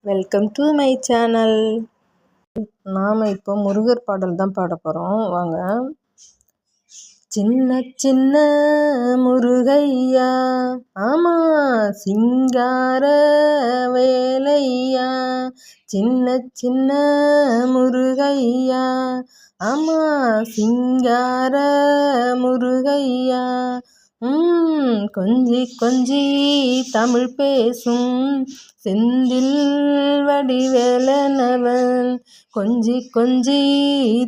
Welcome to my channel. நாம் இப்போ முருகர் பாடல் தான் பாட போகிறோம். வாங்க. சின்ன சின்ன முருகையா, ஆமா சிங்கார வேலையா. சின்ன சின்ன முருகையா, ஆமா சிங்கார முருகையா. கொஞ்சி கொஞ்சி தமிழ் பேசும் செந்தில் வடிவேலனவன். கொஞ்சி கொஞ்சி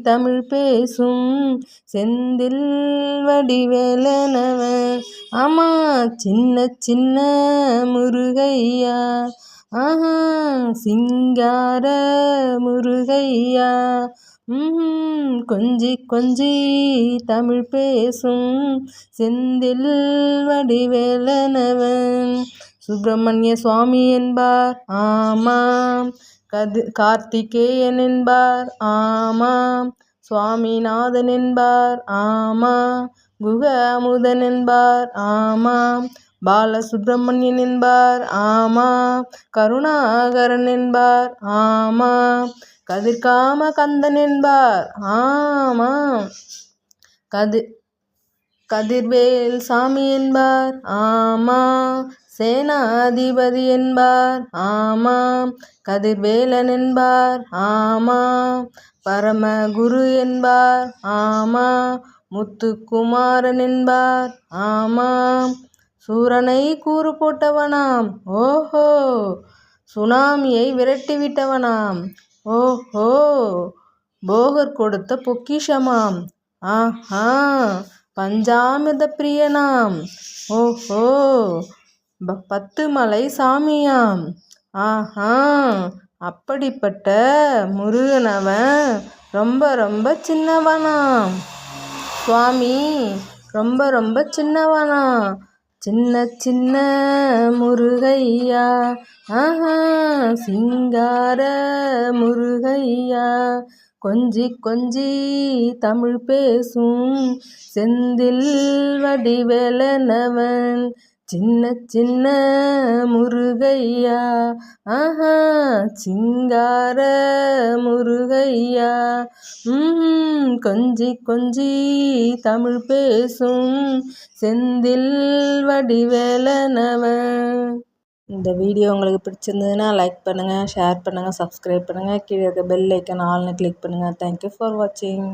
தமிழ் பேசும் செந்தில் வடிவேலனவன். ஆமா சின்ன சின்ன முருகையா, ஆஹா சிங்கார முருகையா. கொஞ்சி கொஞ்சி தமிழ் பேசும் செந்தில் வடிவேலனவன். சுப்பிரமணிய சுவாமி என்பார், ஆமாம் கார்த்திகேயன் என்பார், ஆமாம் சுவாமிநாதன் என்பார், ஆமாம் குக அமுதன் என்பார், ஆமாம் பாலசுப்பிரமணியன் என்பார், ஆமாம் கருணாகரன் என்பார், ஆமாம் கதிர்காம கந்தன் என்பார், ஆமாம் கதிர்வேல் சாமி என்பார், ஆமாம் சேனாதிபதி என்பார், ஆமாம் கதிர்வேலன் என்பார், ஆமாம் பரமகுரு என்பார், ஆமாம் முத்துக்குமாரன் என்பார், ஆமாம் சூரனை கூறு போட்டவனாம், ஓஹோ சுனாமியை விரட்டிவிட்டவனாம், ஓஹோ போகர் கொடுத்த பொக்கிஷமாம், ஆஹா பஞ்சாமிர்த பிரியனாம், ஓஹோ 10 மலை சாமியாம், ஆஹா அப்படிப்பட்ட முருகனவன் ரொம்ப ரொம்ப சின்னவனாம். சுவாமி ரொம்ப ரொம்ப சின்னவனா. சின்ன சின்ன முருகையா, ஆஹா சிங்கார முருகையா. கொஞ்சி கொஞ்சி தமிழ் பேசும் செந்தில் வடிவேலனவன். சின்ன சின்ன முருகையா, ஆஹா சிங்கார முருகையா. கொஞ்சி கொஞ்சி தமிழ் பேசும் செந்தில் வடிவேலனவன். இந்த வீடியோ உங்களுக்கு பிடிச்சிருந்ததுன்னா லைக் பண்ணுங்கள், ஷேர் பண்ணுங்கள், சப்ஸ்கிரைப் பண்ணுங்கள். கீழே இருக்க பெல் ஐக்கான் ஆல்னு கிளிக் பண்ணுங்கள். தேங்க்யூ ஃபார் வாட்சிங்.